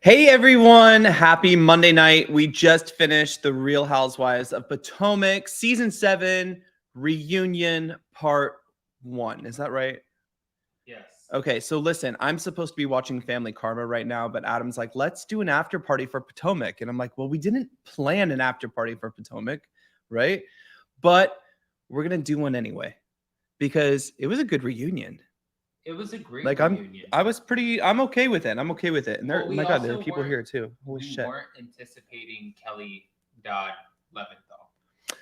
Hey everyone, happy Monday night. We just finished the Real Housewives of Potomac season 7 reunion part 1. Is that right? Yes. Okay, so listen, I'm supposed to be watching Family Karma right now, but Adam's like, let's do an after party for Potomac. And I'm like, well, we didn't plan an after party for Potomac, right? But we're going to do one anyway because it was a good reunion. It was a great Like reunion. I'm okay with it. I'm okay with it. And Well, we my God, there are also people here too. Holy we shit. weren't anticipating Kelly Dodd Leventhal.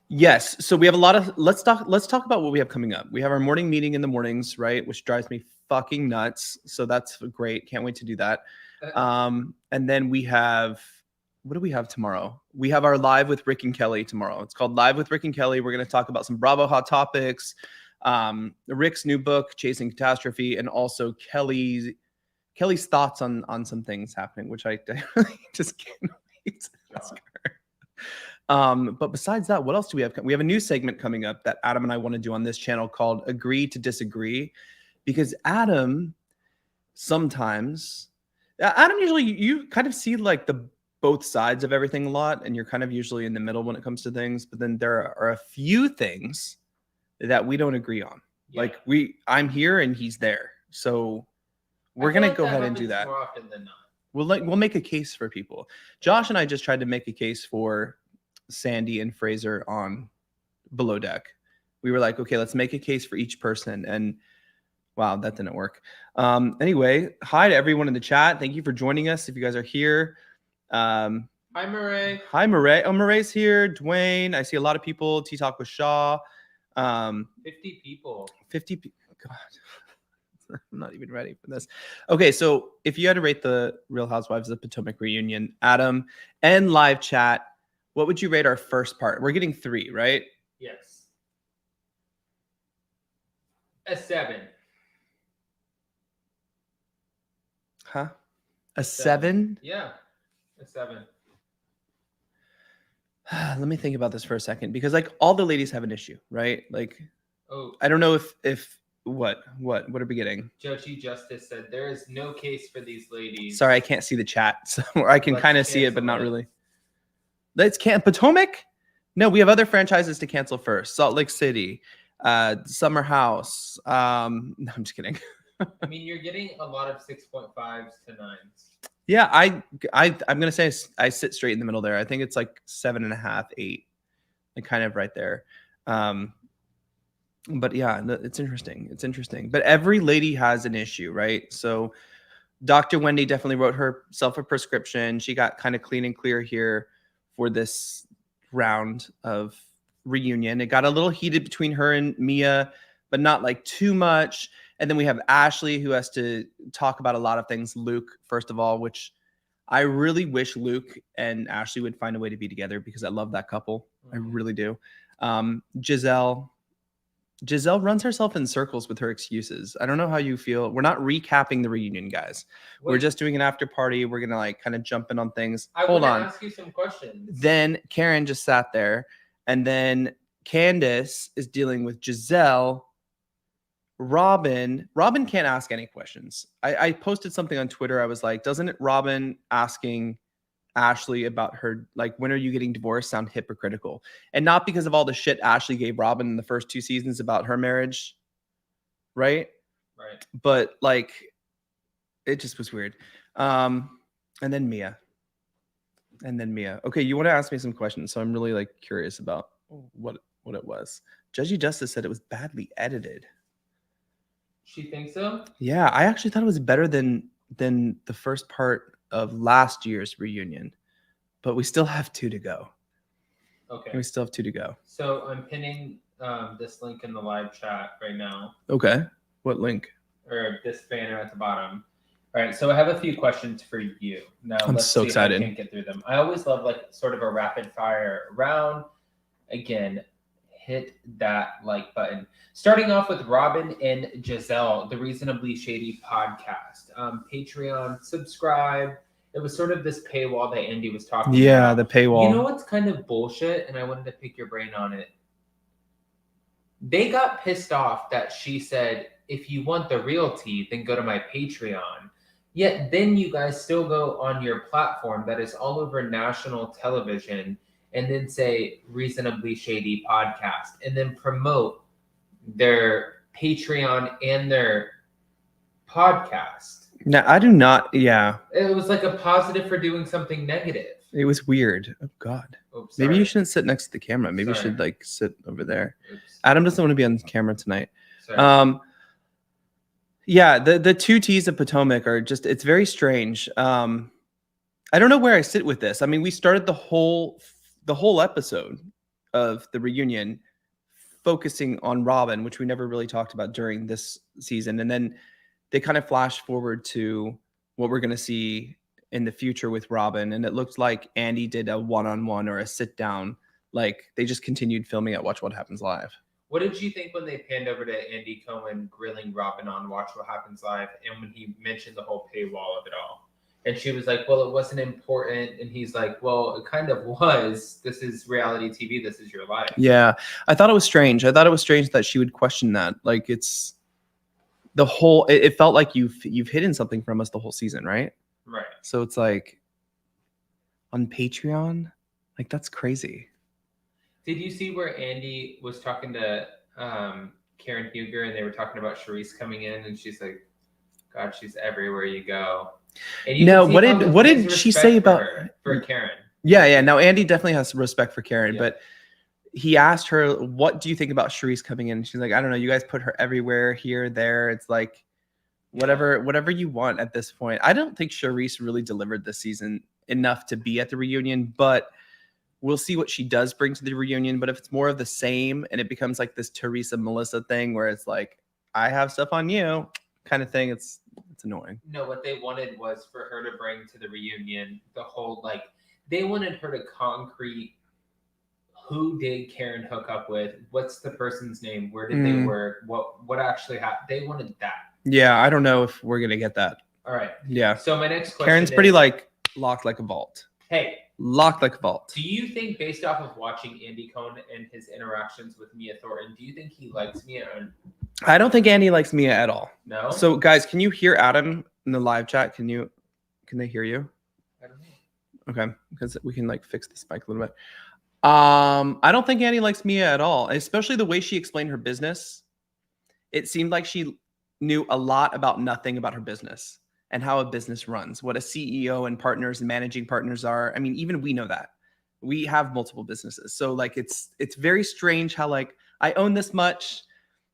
Yes. So we have a lot of let's talk about what we have coming up. We have our morning meeting in the mornings, right? Which drives me fucking nuts. So that's great. Can't wait to do that. And then we have what do we have tomorrow? We have our live with Rick and Kelly tomorrow. It's called Live with Rick and Kelly. We're going to talk about some Bravo hot topics, Rick's new book, Chasing Catastrophe, and also Kelly's thoughts on some things happening, which I really just can't wait to ask her. But besides that, what else do we have? We have a new segment coming up that Adam and I want to do on this channel called Agree to Disagree, because Adam usually you kind of see like the both sides of everything a lot, and you're kind of usually in the middle when it comes to things. But then there are a few things that we don't agree on. Yeah. Like I'm here and he's there, so we're gonna go ahead and do that. More often than not. We'll make a case for people. Josh and I just tried to make a case for Sandy and Fraser on Below Deck. We were like, okay, let's make a case for each person, and wow, that didn't work. Anyway, hi to everyone in the chat. Thank you for joining us if you guys are here. Hi Murray. Hi Murray. Oh, Murray's here. Dwayne. I see a lot of people. T-Talk with Shaw. 50 people. 50 people. God. I'm not even ready for this. Okay, so if you had to rate the Real Housewives of Potomac reunion, Adam, and live chat, what would you rate our first part? We're getting 3, right? Yes. A 7. Huh? A 7? Yeah, a 7. Let me think about this for a second, because like all the ladies have an issue, right? Like, I don't know if what are we getting? Judge Justice said there is no case for these ladies. Sorry, I can't see the chat, so I can kind of see it, but not really. Let's Potomac? No, we have other franchises to cancel first. Salt Lake City, Summer House. No, I'm just kidding. I mean, you're getting a lot of 6.5s to 9s. Yeah, I'm gonna say I sit straight in the middle there. I think it's like 7.5, 8, like kind of right there. But yeah, it's interesting. It's interesting. But every lady has an issue, right? So Dr. Wendy definitely wrote herself a prescription. She got kind of clean and clear here for this round of reunion. It got a little heated between her and Mia, but not like too much. And then we have Ashley, who has to talk about a lot of things. Luke, first of all, which I really wish Luke and Ashley would find a way to be together, because I love that couple. I really do. Giselle runs herself in circles with her excuses. I don't know how you feel. We're not recapping the reunion, guys. We're just doing an after party. We're going to like kind of jump in on things. Hold on. Ask you some questions. Then Karen just sat there. And then Candace is dealing with Giselle. Robin can't ask any questions. I posted something on Twitter. I was like, doesn't Robin asking Ashley about her, like, when are you getting divorced, sound hypocritical? And not because of all the shit Ashley gave Robin in the first 2 seasons about her marriage, right? But like, it just was weird. And then Mia. Okay, you want to ask me some questions, so I'm really like curious about what it was. Judge Justice said it was badly edited. She thinks so? Yeah, I actually thought it was better than the first part of last year's reunion, but we still have 2 to go. Okay. We still have 2 to go. So I'm pinning this link in the live chat right now. Okay. What link? Or this banner at the bottom. All right. So I have a few questions for you. Now, I'm so excited. If I can get through them. I always love like sort of a rapid fire round. Again, hit that like button. Starting off with Robin and Giselle, the Reasonably Shady podcast. Patreon, subscribe. It was sort of this paywall that Andy was talking about. Yeah, the paywall. You know what's kind of bullshit, and I wanted to pick your brain on it? They got pissed off that she said, if you want the real tea, then go to my Patreon. Yet then you guys still go on your platform that is all over national television and then say Reasonably Shady podcast and then promote their Patreon and their podcast. No, I do not. Yeah. It was like a positive for doing something negative. It was weird. Oh God. Oops, Maybe you sorry. shouldn't sit next to the camera. Maybe you Sorry. should like sit over there. Oops. Adam doesn't want to be on camera tonight. Sorry. Yeah, the two T's of Potomac are just, it's very strange. I don't know where I sit with this. I mean, we started the whole episode of the reunion focusing on Robin, which we never really talked about during this season. And then they kind of flash forward to what we're going to see in the future with Robin. And it looked like Andy did a one-on-one or a sit down. Like they just continued filming at Watch What Happens Live. What did you think when they panned over to Andy Cohen grilling Robin on Watch What Happens Live and when he mentioned the whole paywall of it all? And she was like, well, it wasn't important. And he's like, well, it kind of was. This is reality TV. This is your life. Yeah. I thought it was strange. I thought it was strange that she would question that. Like it's the whole, it felt like you've hidden something from us the whole season, right? Right. So it's like on Patreon, like that's crazy. Did you see where Andy was talking to Karen Huger and they were talking about Charisse coming in and she's like, God, she's everywhere you go. And you No, can see what did his she respect say for about her, for Karen? Yeah. Now Andy definitely has respect for Karen, Yeah. but he asked her, "What do you think about Charisse coming in?" And she's like, "I don't know. You guys put her everywhere, here, there. It's like whatever you want at this point." I don't think Charisse really delivered this season enough to be at the reunion, but we'll see what she does bring to the reunion. But if it's more of the same and it becomes like this Teresa Melissa thing where it's like, I have stuff on you kind of thing, it's annoying. No, what they wanted was for her to bring to the reunion the whole, like, they wanted her to concrete who did Karen hook up with, what's the person's name, where did they work, what actually happened. They wanted that. Yeah, I don't know if we're gonna get that. All right. Yeah. So my next question Karen's pretty like locked like a vault. Hey, locked like a vault. Do you think, based off of watching Andy Cohen and his interactions with Mia Thornton, do you think he likes Mia? Or... I don't think Andy likes Mia at all. No. So guys, can you hear Adam in the live chat? Can they hear you? I don't know. Okay, because we can like fix the spike a little bit. I don't think Annie likes Mia at all, especially the way she explained her business. It seemed like she knew a lot about nothing about her business and how a business runs, what a CEO and partners and managing partners are. I mean, even we know that. We have multiple businesses. So like it's very strange how like I own this much,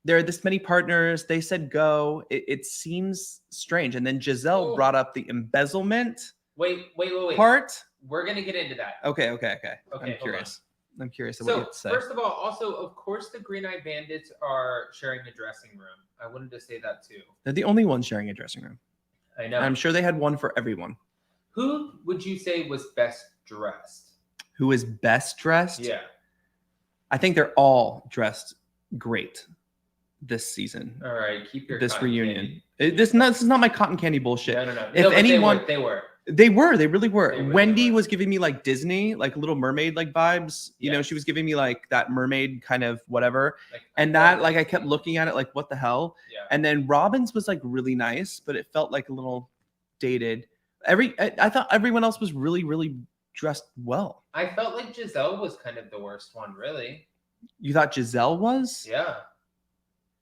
there are this many partners, they said go. It seems strange. And then Giselle brought up the embezzlement Wait. part. We're gonna get into that. Okay. Okay, I'm curious. I'm curious of So, what you have to say. first of all, also, of course, the Green Eye Bandits are sharing a dressing room. I wanted to say that too. They're the only ones sharing a dressing room. I know. I'm sure they had one for everyone. Who would you say was best dressed? Who is best dressed? Yeah. I think they're all dressed great this season. All right, keep your this reunion. Candy. This is not my cotton candy bullshit. No. If anyone, they were. They really were. They really Wendy were. was giving me like Disney, like Little Mermaid like vibes. You know, Yes. she was giving me like that mermaid kind of whatever. Like, And that, like, I kept looking at it like, what the hell? Yeah. And then Robin's was like really nice, but it felt like a little dated. I thought everyone else was really dressed well. I felt like Giselle was kind of the worst one, really. You thought Giselle was? Yeah.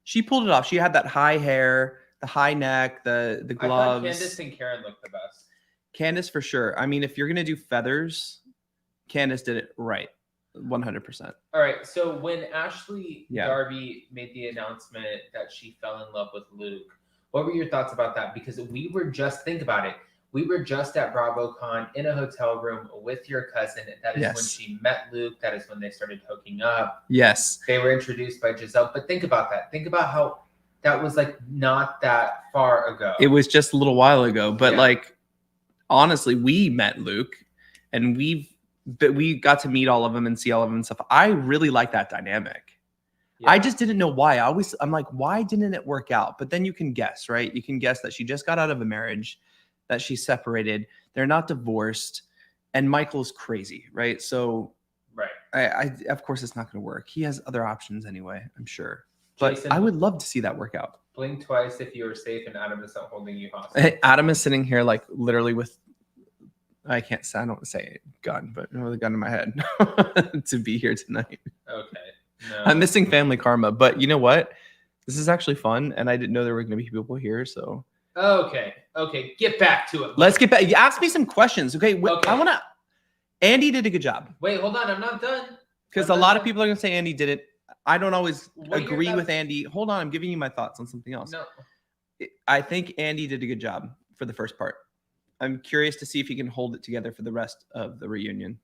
She pulled it off. She had that high hair, the high neck, the I thought gloves. Candace and Karen looked the best. Candace for sure. I mean, if you're gonna do feathers, Candace did it right, 100%. All right. So when Ashley Yeah. Darby made the announcement that she fell in love with Luke, what were your thoughts about that? Because we were just, think about it. We were just at BravoCon in a hotel room with your cousin. That is when she met Luke. That is when they started hooking up. Yes. They were introduced by Giselle. But think about that. Think about how that was like not that far ago. It was just a little while ago, but Yeah. like honestly, we met Luke and we got to meet all of them and see all of them and stuff. I really like that dynamic. Yeah. I just didn't know why. I'm like, why didn't it work out? But then you can guess, right? You can guess that she just got out of a marriage, that she's separated, they're not divorced, and Michael's crazy, right? So right. I of course it's not going to work. He has other options anyway, I'm sure. But Jason, I would love to see that work out. blink twice if you are safe and Adam is not holding you hostage. Adam is sitting here like literally with, I don't want to say gun, but with a gun in my head to be here tonight. Okay. No. I'm missing family karma, but you know what? This is actually fun, and I didn't know there were going to be people here, so. Okay. Get back to it. Let's get back. You ask me some questions, okay? Okay. I want to. Andy did a good job. Wait, hold on. I'm not done. Because a lot of people are going to say Andy did it. I don't always What agree you're with Andy. Hold on, I'm giving you my thoughts on something else. No. I think Andy did a good job for the first part. I'm curious to see if he can hold it together for the rest of the reunion.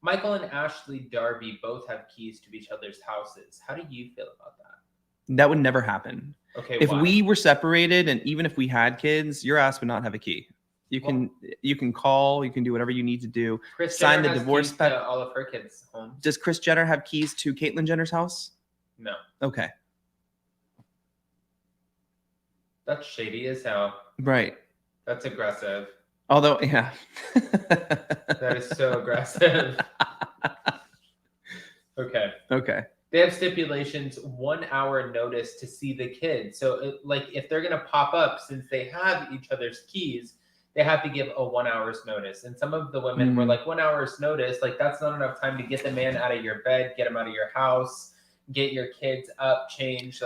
Michael and Ashley Darby both have keys to each other's houses. How do you feel about that? That would never happen. Okay. If why? we were separated, and even if we had kids, your ass would not have a key. You can call, you can do whatever you need to do. Chris sign Jenner the has divorce keys pad- to all of her kids' homes. Does Kris Jenner have keys to Caitlyn Jenner's house? No. Okay. That's shady as hell. Right. That's aggressive. Although, yeah. That is so aggressive. Okay. Okay. They have stipulations, 1 hour notice to see the kids. So, if they're going to pop up, since they have each other's keys, they have to give a 1 hour's notice. And some of the women were like, 1 hour's notice, like that's not enough time to get the man out of your bed, get him out of your house, get your kids up, change.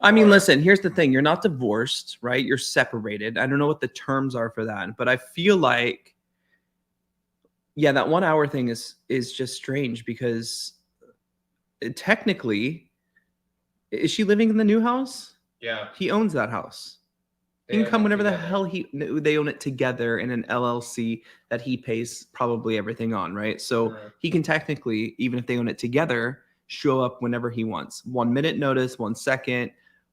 I mean, listen, here's the thing. You're not divorced, right? You're separated. I don't know what the terms are for that, but I feel like, yeah, that 1 hour thing is just strange because technically, is she living in the new house? Yeah. He owns that house. He can come whenever the hell they own it together in an LLC that he pays probably everything on, right? So he can technically, even if they own it together, show up whenever he wants. 1 minute notice, 1 second,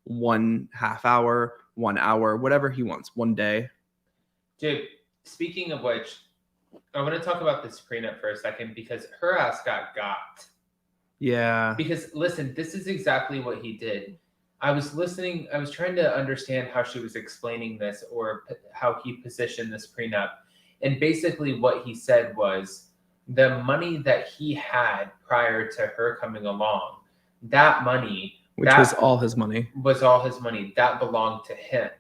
1/2 hour, 1 hour, whatever he wants, 1 day. Dude, speaking of which, I want to talk about this prenup for a second because her ass got. Yeah. Because listen, this is exactly what he did. I was listening. I was trying to understand how she was explaining this or how he positioned this prenup. And basically what he said was the money that he had prior to her coming along, that money, was all his money. Was all his money. That belonged to him.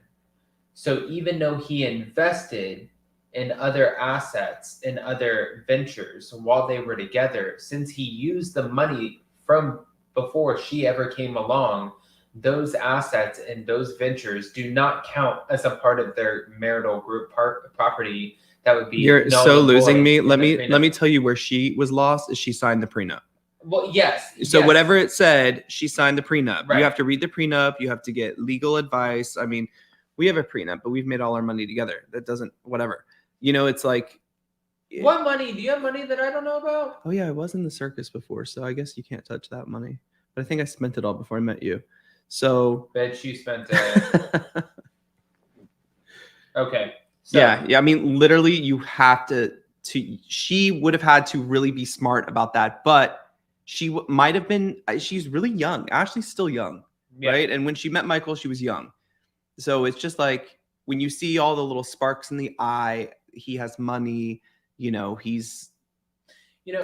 So even though he invested in other assets and other ventures while they were together, since he used the money from before she ever came along, those assets and those ventures do not count as a part of their marital group property. That would be. You're so losing me. Let me tell you where she was lost. Is she signed the prenup? Well, yes. So whatever it said, she signed the prenup. Right. You have to read the prenup. You have to get legal advice. I mean, we have a prenup, but we've made all our money together. That doesn't, whatever. It's like. What money? Do you have money that I don't know about? Oh yeah, I was in the circus before, so I guess you can't touch that money. But I think I spent it all before I met you. So. Bet you spent it. Okay. So, yeah. I mean, literally, you have to. She would have had to really be smart about that, but she might have been. She's really young. Ashley's still young, right? And when she met Michael, she was young. So it's just like when you see all the little sparks in the eye. He has money. He's.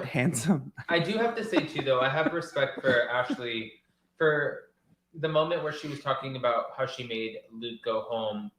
Handsome. I do have to say too, though, I have respect for Ashley for the moment where she was talking about how she made Luke go home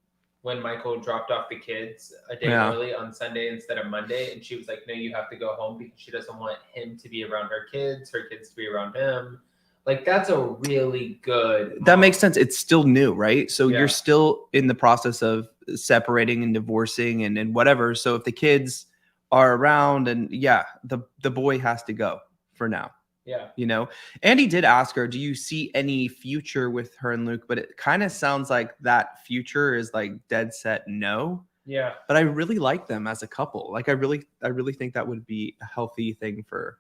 when Michael dropped off the kids a day early on Sunday instead of Monday. And she was like, no, you have to go home because she doesn't want him to be around her kids to be around him. Like, that's a really good. That makes sense. It's still new, right? So you're still in the process of separating and divorcing and whatever. So if the kids are around and the boy has to go for now. Yeah. Andy did ask her, do you see any future with her and Luke? But it kind of sounds like that future is like dead set no. Yeah. But I really like them as a couple. Like I really think that would be a healthy thing for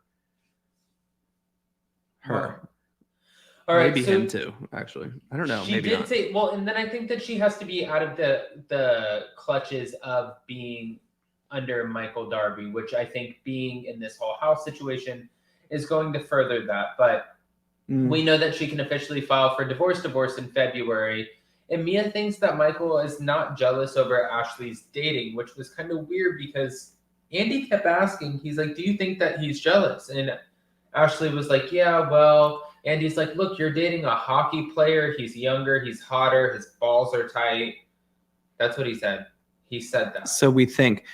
her. Wow. All right, maybe him too, actually. I don't know. She maybe did not. say, well, and then I think that she has to be out of the clutches of being under Michael Darby, which I think being in this whole house situation is going to further that. But we know that she can officially file for divorce in February. And Mia thinks that Michael is not jealous over Ashley's dating, which was kind of weird because Andy kept asking, he's like, do you think that he's jealous? And Ashley was like, yeah, well, And he's like, look, you're dating a hockey player. He's younger. He's hotter. His balls are tight. That's what he said. He said that. So we think,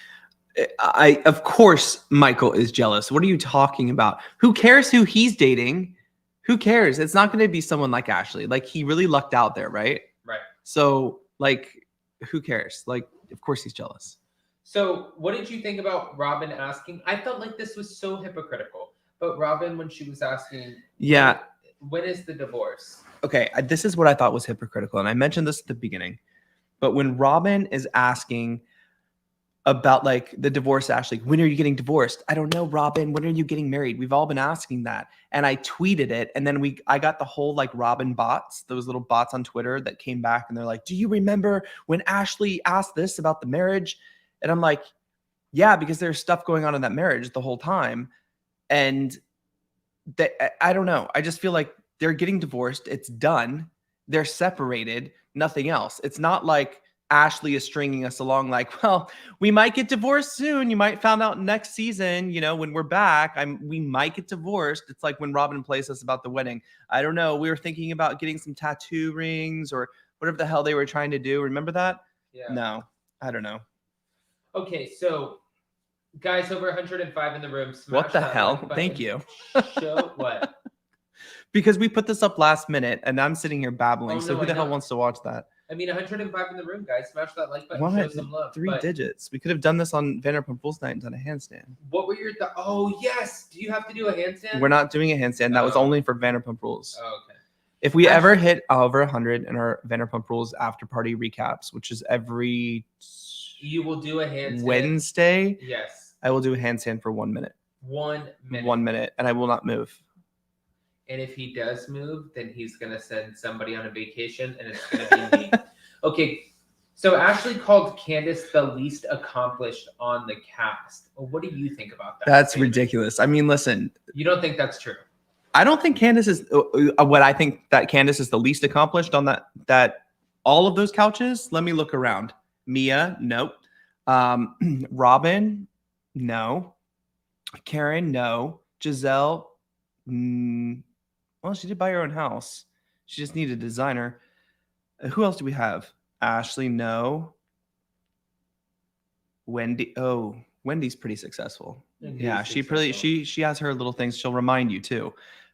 of course, Michael is jealous. What are you talking about? Who cares who he's dating? Who cares? It's not going to be someone like Ashley. Like, he really lucked out there, right? Right. So, like, who cares? Like, of course he's jealous. So what did you think about Robin asking? I felt like this was so hypocritical. But Robin, when she was asking, yeah, when is the divorce? Okay, this is what I thought was hypocritical. And I mentioned this at the beginning. But when Robin is asking about like the divorce, Ashley, when are you getting divorced? I don't know, Robin. When are you getting married? We've all been asking that. And I tweeted it. And then I got the whole like Robin bots, those little bots on Twitter that came back and they're like, do you remember when Ashley asked this about the marriage? And I'm like, yeah, because there's stuff going on in that marriage the whole time. And I don't know. I just feel like they're getting divorced. It's done. They're separated. Nothing else. It's not like Ashley is stringing us along like, well, we might get divorced soon. You might find out next season, you know, when we're back, we might get divorced. It's like when Robin plays us about the wedding. I don't know. We were thinking about getting some tattoo rings or whatever the hell they were trying to do. Remember that? Yeah. No, I don't know. Okay, so guys, over 105 in the room. What the hell? Thank you. Show what? Because we put this up last minute and I'm sitting here babbling. Oh, so no, who the I hell know. wants to watch that? I mean, 105 in the room, guys. Smash that like button. What? Show some love. Three digits. We could have done this on Vanderpump Rules night and done a handstand. What were your thoughts? Oh, yes. Do you have to do a handstand? We're not doing a handstand. That was only for Vanderpump Rules. Oh, okay. If we ever hit over 100 in our Vanderpump Rules after party recaps, which is every You will do a handstand. Wednesday. Yes. I will do a handstand for 1 minute. 1 minute. 1 minute. And I will not move. And if he does move, then he's going to send somebody on a vacation and it's going to be me. Okay. So Ashley called Candace the least accomplished on the cast. What do you think about that? That's ridiculous. I mean, listen. You don't think that's true? I don't think Candace is what I think that Candace is the least accomplished on that all of those couches. Let me look around. Mia, nope. Robin, no. Karen, no. Giselle, well, she did buy her own house. She just needed a designer. Who else do we have? Ashley, no. Wendy, Wendy's pretty successful. Yeah, she has her little things. She'll remind you too.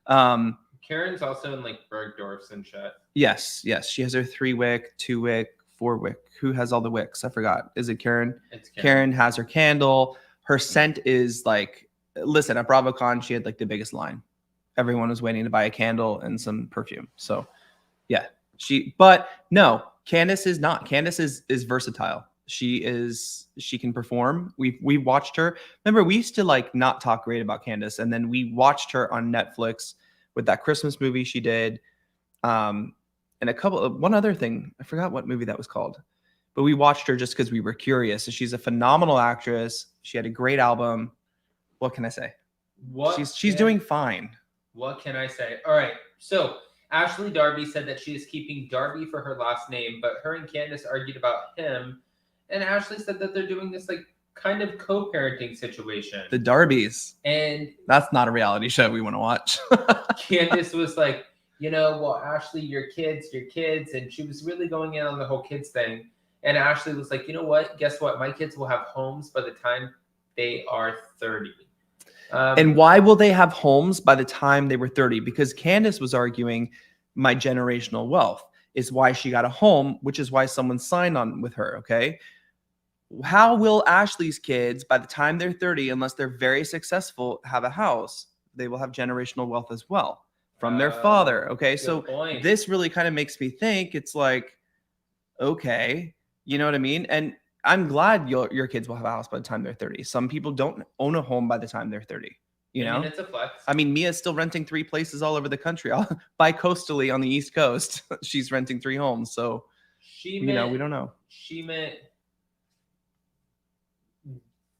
Karen's also in like Bergdorf's and shit. Yes. She has her 3-wick, 2-wick, 4-wick. Who has all the wicks? I forgot. Is it Karen? It's Karen has her candle. Her scent is like, listen, at BravoCon, she had like the biggest line. Everyone was waiting to buy a candle and some perfume. So yeah, but no, Candace is not. Candace is versatile. She can perform. We watched her. Remember, we used to like not talk great about Candace, and then we watched her on Netflix with that Christmas movie she did, and one other thing. I forgot what movie that was called, but we watched her just because we were curious. So she's a phenomenal actress. She had a great album. What can I say? She's doing fine. What can I say? All right, so Ashley Darby said that she is keeping Darby for her last name, but her and Candace argued about him. And Ashley said that they're doing this like kind of co-parenting situation. The Darbys. And that's not a reality show we want to watch. Candace was like, well, Ashley, your kids. And she was really going in on the whole kids thing. And Ashley was like, you know what? Guess what? My kids will have homes by the time they are 30. And why will they have homes by the time they were 30? Because Candace was arguing my generational wealth is why she got a home, which is why someone signed on with her, okay? How will Ashley's kids, by the time they're 30, unless they're very successful, have a house? They will have generational wealth as well from their father, okay? So this really kind of makes me think it's like, okay, you know what I mean? And I'm glad your kids will have a house by the time they're 30. Some people don't own a home by the time they're 30. You know, it's a flex. I mean, Mia's still renting 3 places all over the country. Bi-coastally on the East Coast, she's renting 3 homes. So, we don't know. She meant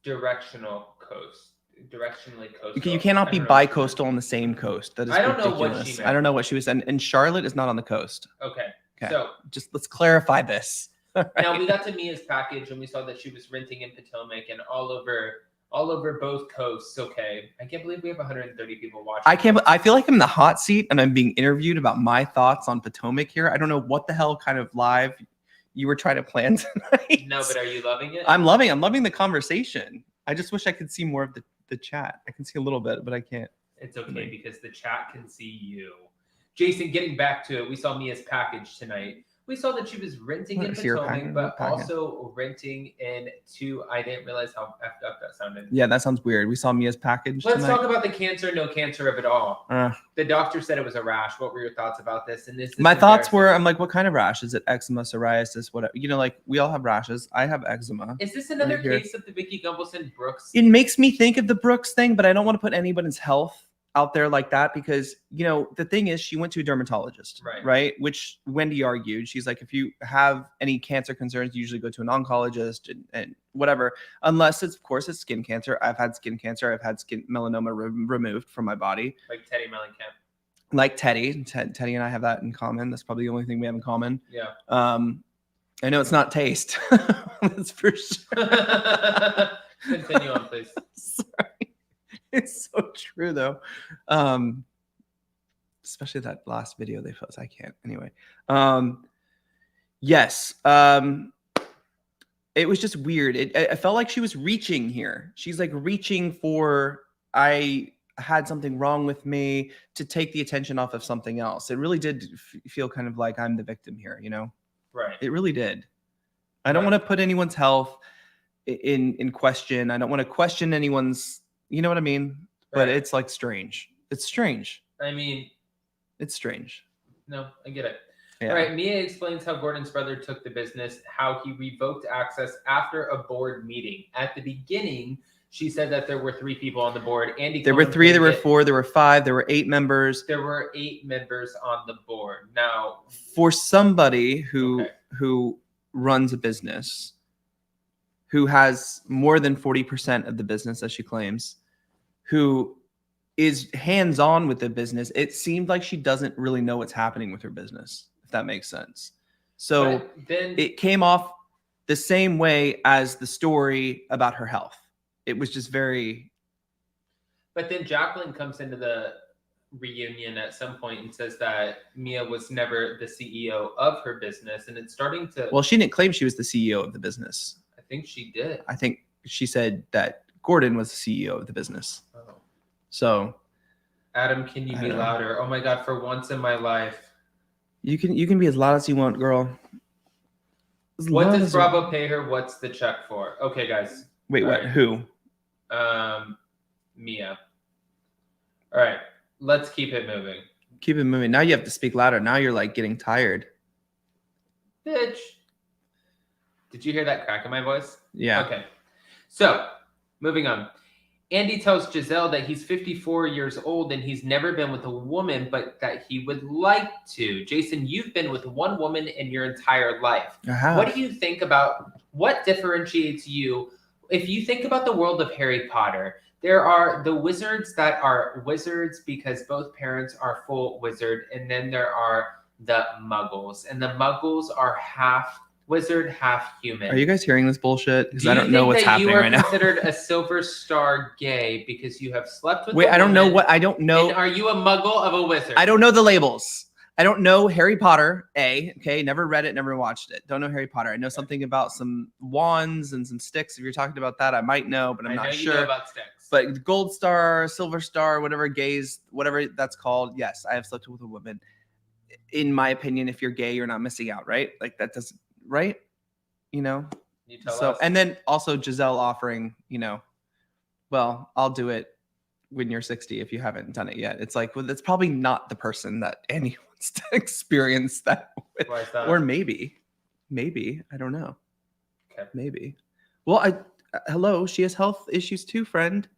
directionally coastal. You cannot be bi-coastal on the same coast. That is ridiculous. Know what she meant. I don't know what she was saying. And Charlotte is not on the coast. Okay. So just let's clarify this. Now we got to Mia's package and we saw that she was renting in Potomac and all over all over both coasts. Okay, I can't believe we have 130 people watching. I feel like I'm in the hot seat and I'm being interviewed about my thoughts on Potomac here. I don't know what the hell kind of live you were trying to plan tonight. No, but are you loving it? I'm loving the conversation. I just wish I could see more of the chat. I can see a little bit, but I can't. It's okay because the chat can see you. Jason, getting back to it, we saw Mia's package tonight. We saw that she was renting in Potomac, but also renting into, I didn't realize how effed up that sounded. Yeah, that sounds weird. We saw Mia's package Let's tonight. talk about the cancer, no cancer of it all. The doctor said it was a rash. What were your thoughts about this? And this My thoughts were, I'm like, what kind of rash? Is it eczema, psoriasis, whatever? You know, like we all have rashes. I have eczema. Is this another case of the Vicky Gunvalson Brooks? It makes me think of the Brooks thing, but I don't want to put anybody's health out there like that because, you know, the thing is she went to a dermatologist, right? Which Wendy argued. She's like, if you have any cancer concerns, you usually go to an oncologist and whatever, unless it's, of course, it's skin cancer. I've had skin cancer. I've had skin melanoma removed from my body. Like Teddy Mellencamp. Like Teddy. Teddy and I have that in common. That's probably the only thing we have in common. Yeah. I know it's not taste. That's for sure. Continue on, please. Sorry. It's so true though. Especially that last video they posted. I can't. Anyway. Yes. It was just weird. I felt like she was reaching here. She's like reaching for, I had something wrong with me, to take the attention off of something else. It really did feel kind of like I'm the victim here, you know? Right. It really did. I don't want to put anyone's health in question. I don't want to question anyone's, you know what I mean? But it's like strange. It's strange. I mean, it's strange. No, I get it. Yeah. All right. Mia explains how Gordon's brother took the business, how he revoked access after a board meeting. At the beginning, she said that there were 3 people on the board. Andy, there were 3, there were 4, there were 5, there were 8 members. There were 8 members on the board. Now, for somebody who runs a business, who has more than 40% of the business, as she claims, who is hands-on with the business, it seemed like she doesn't really know what's happening with her business, if that makes sense. So then it came off the same way as the story about her health. It was just very... But then Jacqueline comes into the reunion at some point and says that Mia was never the CEO of her business, and it's starting to... Well, she didn't claim she was the CEO of the business. I think she did. I think she said that Gordon was the CEO of the business. Oh. So, Adam, can you be louder? Oh my God! For once in my life, you can be as loud as you want, girl. What does Bravo pay her? What's the check for? Okay, guys. Wait, what? Right. Who? Mia. All right, let's keep it moving. Keep it moving. Now you have to speak louder. Now you're like getting tired. Bitch. Did you hear that crack in my voice? Yeah. Okay. So, moving on. Andy tells Giselle that he's 54 years old and he's never been with a woman, but that he would like to. Jason, you've been with one woman in your entire life. What do you think about what differentiates you? If you think about the world of Harry Potter, there are the wizards that are wizards because both parents are full wizard, and then there are the muggles, and the muggles are half wizard, half human. Are you guys hearing this bullshit? Because I don't know what's happening right now. You are considered a silver star gay because you have slept with. Wait, I don't know what. I don't know. And are you a muggle of a wizard? I don't know the labels. I don't know Harry Potter. Okay, never read it, never watched it. Don't know Harry Potter. I know something about some wands and some sticks. If you're talking about that, I might know, but I'm not sure. You know about sticks. But gold star, silver star, whatever gays, whatever that's called. Yes, I have slept with a woman. In my opinion, if you're gay, you're not missing out, right? Like that doesn't. Right? You know? You tell us. And then also Giselle offering, you know, well, I'll do it when you're 60 if you haven't done it yet. It's like, well, that's probably not the person that Andy wants to experience that with. Why is that? Or maybe, I don't know. Okay. Maybe. Well, hello, she has health issues too, friend.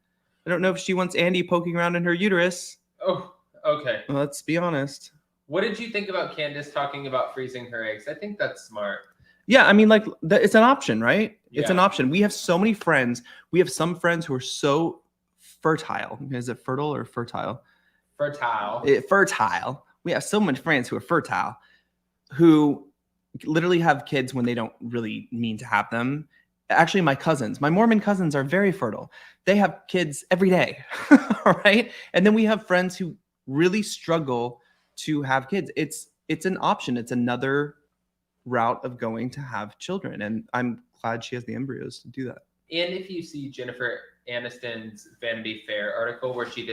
I don't know if she wants Andy poking around in her uterus. Oh, okay. Well, let's be honest. What did you think about Candace talking about freezing her eggs? I think that's smart. Yeah, I mean, like, it's an option, right? Yeah. It's an option. We have so many friends. We have some friends who are so fertile. Is it fertile or fertile? Fertile. Fertile. We have so many friends who are fertile, who literally have kids when they don't really mean to have them. Actually, my Mormon cousins are very fertile. They have kids every day. All right. And then we have friends who really struggle to have kids. It's an option. It's another route of going to have children. And I'm glad she has the embryos to do that. And if you see Jennifer Aniston's Vanity Fair article where she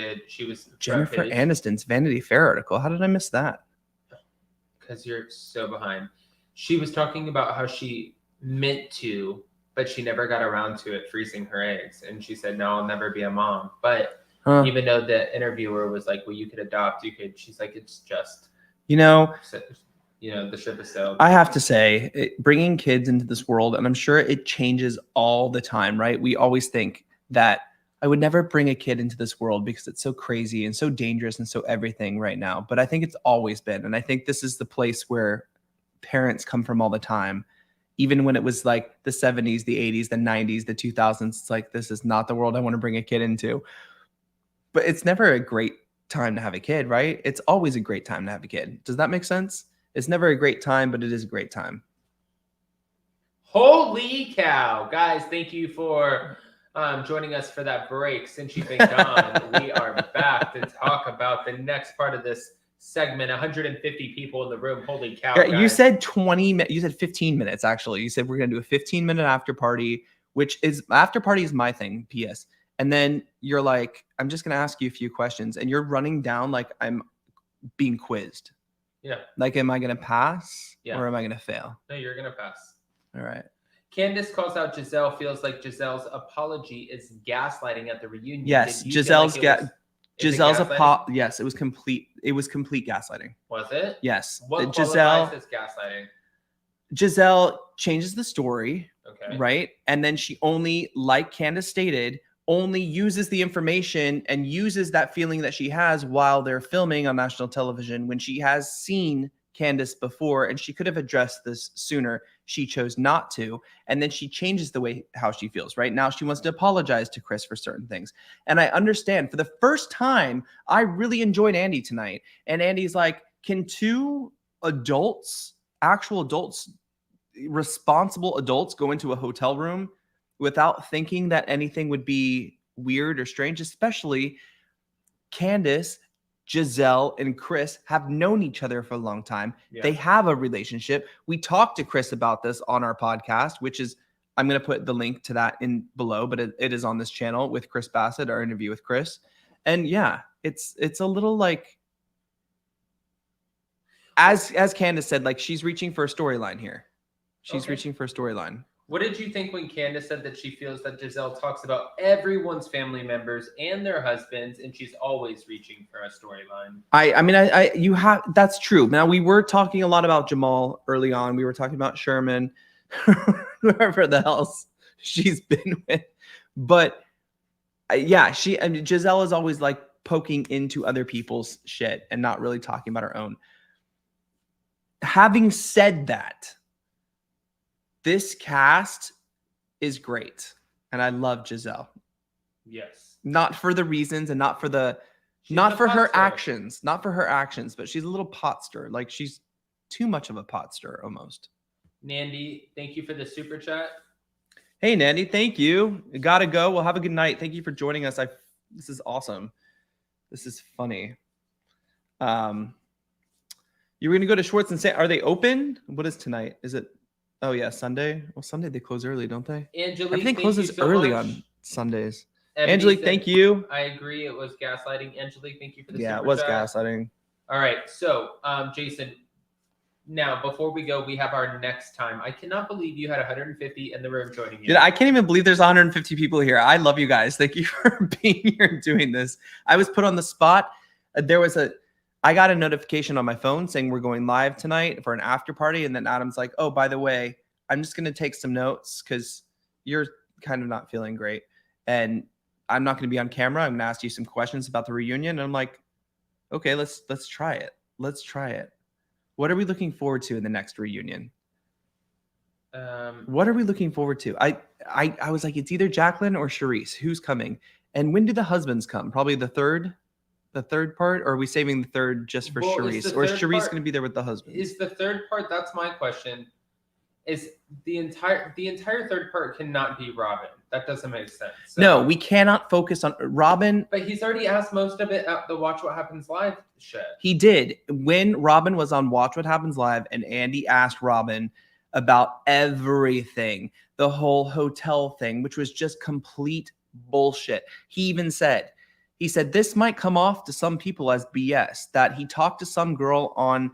was Jennifer Aniston's Vanity Fair article. How did I miss that? Because you're so behind. She was talking about how she meant to, but she never got around to it, freezing her eggs. And she said, no, I'll never be a mom. But even though the interviewer was like, well, you could adopt, she's like, it's just, the ship is sailed. I have to say, bringing kids into this world, and I'm sure it changes all the time, right? We always think that I would never bring a kid into this world because it's so crazy and so dangerous and so everything right now. But I think it's always been. And I think this is the place where parents come from all the time. Even when it was like the 70s, the 80s, the 90s, the 2000s, it's like, this is not the world I want to bring a kid into. But it's never a great time to have a kid, right? It's always a great time to have a kid. Does that make sense? It's never a great time, but it is a great time. Holy cow. Guys, thank you for joining us for that break. Since you've been gone, we are back to talk about the next part of this segment. 150 people in the room. Holy cow. Yeah, you said 15 minutes, actually. You said we're going to do a 15-minute after party, which is after party is my thing, PS. And then you're like, I'm just going to ask you a few questions. And you're running down like I'm being quizzed. Yeah. Like, am I going to pass or am I going to fail? No, you're going to pass. All right. Candace calls out Giselle, feels like Giselle's apology is gaslighting at the reunion. Yes, Giselle's yes, it was complete. It was complete gaslighting. Was it? Yes. What qualifies as gaslighting? Giselle changes the story, okay, right? And then she only, like Candace stated, only uses the information and uses that feeling that she has while they're filming on national television when she has seen Candace before and she could have addressed this sooner. She chose not to. And then she changes the way how she feels. Right now, she wants to apologize to Chris for certain things. And I understand. For the first time, I really enjoyed Andy tonight. And Andy's like, can two adults, actual adults, responsible adults go into a hotel room without thinking that anything would be weird or strange? Especially Candace, Giselle, and Chris have known each other for a long time. Yeah. They have a relationship. We talked to Chris about this on our podcast, which is, I'm going to put the link to that in below, but it is on this channel with Chris Bassett, our interview with Chris. And yeah, it's a little like, as Candace said, like she's reaching for a storyline here. She's reaching for a storyline. What did you think when Candace said that she feels that Giselle talks about everyone's family members and their husbands, and she's always reaching for a storyline? That's true. Now, we were talking a lot about Jamal early on. We were talking about Sherman, whoever the hell she's been with. But Giselle is always like poking into other people's shit and not really talking about her own. Having said that, this cast is great, and I love Giselle. Yes. Not for the reasons and not for her actions, but she's a little pot stir. Like she's too much of a pot stir almost. Nandy, thank you for the super chat. Hey, Nandy, thank you. You gotta go. Well, have a good night. Thank you for joining us. This is awesome. This is funny. You were gonna go to Schwartz and say, are they open? What is tonight? Is it? Oh yeah, Sunday. Well, Sunday they close early, don't they? Angelique, everything closes early on Sundays. Angelique, thank you. I agree. It was gaslighting. Angelique, thank you for the super it was chat. Gaslighting. All right. So, Jason, now before we go, we have our next time. I cannot believe you had 150 in the room joining you. Dude, I can't even believe there's 150 people here. I love you guys. Thank you for being here and doing this. I was put on the spot. I got a notification on my phone saying we're going live tonight for an after party. And then Adam's like, oh, by the way, I'm just going to take some notes because you're kind of not feeling great. And I'm not going to be on camera. I'm going to ask you some questions about the reunion. And I'm like, okay, let's try it. Let's try it. What are we looking forward to in the next reunion? What are we looking forward to? I was like, it's either Jacqueline or Charisse. Who's coming? And when do the husbands come? Probably the third part, or are we saving the third just for Charisse? Or is Charisse going to be there with the husband? Is the third part, that's my question. is the entire third part cannot be Robin. That doesn't make sense. So, No, we cannot focus on Robin. But he's already asked most of it at the Watch What Happens Live shit. He did. When Robin was on Watch What Happens Live and Andy asked Robin about everything, the whole hotel thing, which was just complete bullshit. He said, this might come off to some people as BS, that he talked to some girl on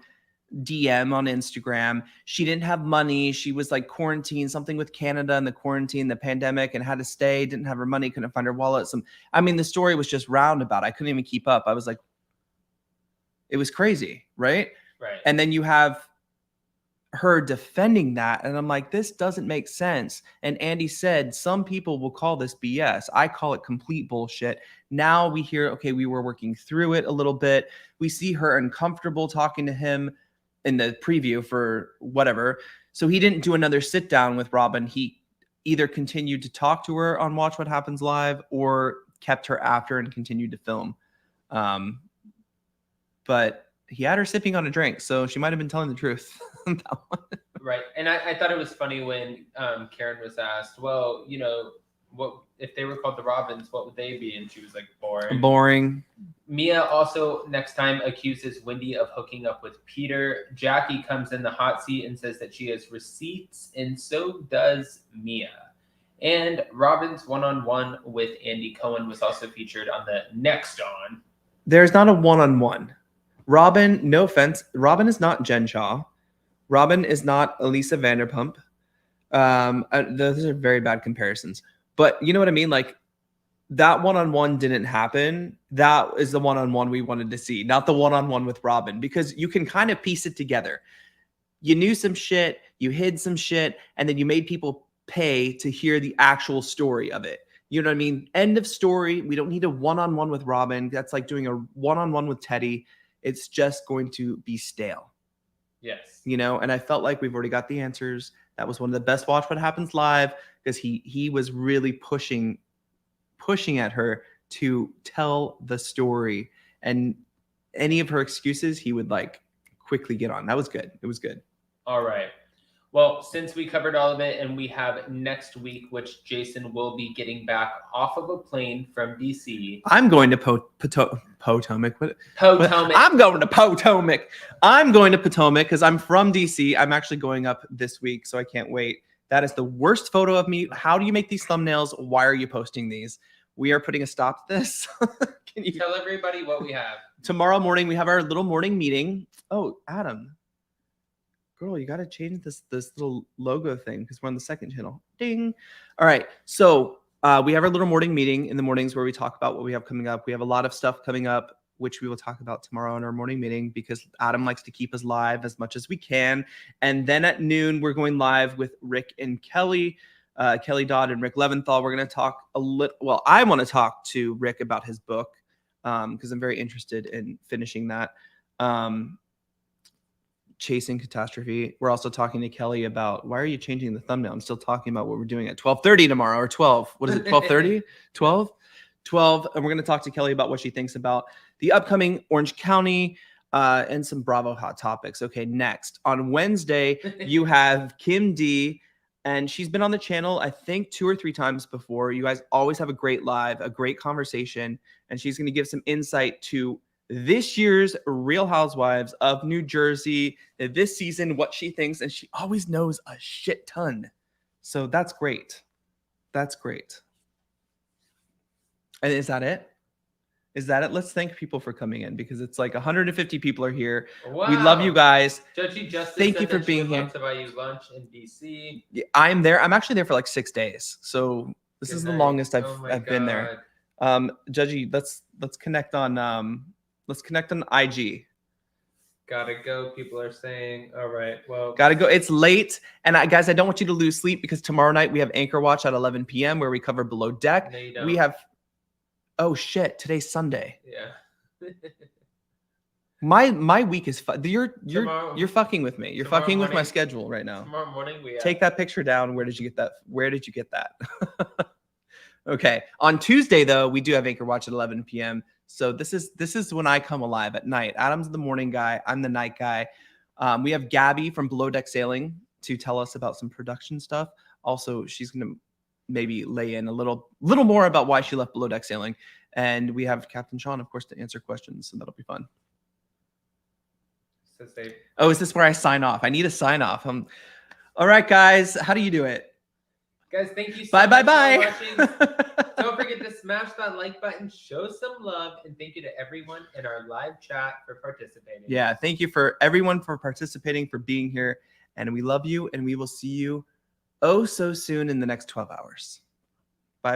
DM on Instagram. She didn't have money. She was like quarantined, something with Canada and the quarantine, the pandemic, and had to stay, didn't have her money, couldn't find her wallet. The story was just roundabout. I couldn't even keep up. I was like, it was crazy, right? Right. And then you have her defending that. And I'm like, this doesn't make sense. And Andy said, some people will call this BS. I call it complete bullshit. Now we hear, okay, we were working through it a little bit. We see her uncomfortable talking to him in the preview for whatever. So he didn't do another sit down with Robin. He either continued to talk to her on Watch What Happens Live or kept her after and continued to film. But he had her sipping on a drink, so she might have been telling the truth. Right. And I thought it was funny when Karen was asked, well, what if they were called the Robins, what would they be? And she was like, boring. Mia also next time accuses Wendy of hooking up with Peter. Jackie comes in the hot seat and says that she has receipts, and so does Mia. And Robin's one-on-one with Andy Cohen was also featured on the Next On. There's not a one-on-one. Robin, no offense, Robin is not Jen Shaw. Robin is not Elisa Vanderpump. Those are very bad comparisons. But you know what I mean? Like, that one-on-one didn't happen. That is the one-on-one we wanted to see, not the one-on-one with Robin, because you can kind of piece it together. You knew some shit, you hid some shit, and then you made people pay to hear the actual story of it. You know what I mean? End of story. We don't need a one-on-one with Robin. That's like doing a one-on-one with Teddy. It's just going to be stale. Yes. And I felt like we've already got the answers. That was one of the best Watch What Happens Live, because he was really pushing at her to tell the story, and any of her excuses he would like quickly get on. That was good. It was good. All right. Well, since we covered all of it, and we have next week, which Jason will be getting back off of a plane from DC. I'm going to Potomac. Potomac. I'm going to Potomac. I'm going to Potomac because I'm from DC. I'm actually going up this week, so I can't wait. That is the worst photo of me. How do you make these thumbnails? Why are you posting these? We are putting a stop to this. Can you tell everybody what we have? Tomorrow morning, we have our little morning meeting. Oh, Adam. Girl, you got to change this little logo thing because we're on the second channel. Ding. All right. So we have our little morning meeting in the mornings where we talk about what we have coming up. We have a lot of stuff coming up, which we will talk about tomorrow in our morning meeting, because Adam likes to keep us live as much as we can. And then at noon, we're going live with Rick and Kelly, Kelly Dodd and Rick Leventhal. We're going to talk a little. Well, I want to talk to Rick about his book because I'm very interested in finishing that. Chasing Catastrophe. We're also talking to Kelly about, why are you changing the thumbnail? I'm still talking about what we're doing at 12:30 tomorrow, or 12. What is it? 12:30? 12? 12. And we're going to talk to Kelly about what she thinks about the upcoming Orange County and some Bravo hot topics. Okay, next. On Wednesday, you have Kim D, and she's been on the channel, I think, 2 or 3 times before. You guys always have a great live, a great conversation, and she's going to give some insight to this year's Real Housewives of New Jersey, this season, what she thinks, and she always knows a shit ton. So that's great. That's great. And is that it? Is that it? Let's thank people for coming in, because it's like 150 people are here. Wow. We love you guys. Judgy Justice, thank you for being here. To buy you lunch in DC. Yeah, I'm there. I'm actually there for like 6 days. So this is the longest I've been there. Judgy, let's connect on let's connect on IG. Gotta go. People are saying, all right, well. Gotta go. It's late. And guys, I don't want you to lose sleep, because tomorrow night we have Anchor Watch at 11 p.m. where we cover Below Deck. No, you don't. We have, oh shit, today's Sunday. Yeah. My week is, you're fucking with me. You're fucking with my morning, schedule right now. Tomorrow morning we have. Take that picture down. Where did you get that? Where did you get that? Okay. On Tuesday, though, we do have Anchor Watch at 11 p.m. So this is when I come alive at night. Adam's the morning guy. I'm the night guy. We have Gabby from Below Deck Sailing to tell us about some production stuff. Also, she's going to maybe lay in a little more about why she left Below Deck Sailing. And we have Captain Sean, of course, to answer questions. So that'll be fun. Oh, is this where I sign off? I need a sign off. All right, guys. How do you do it? Guys, thank you so bye, much bye, for bye. watching. Don't forget to smash that like button, show some love, and thank you to everyone in our live chat for participating. Yeah, thank you for everyone for participating, for being here. And we love you, and we will see you oh so soon in the next 12 hours.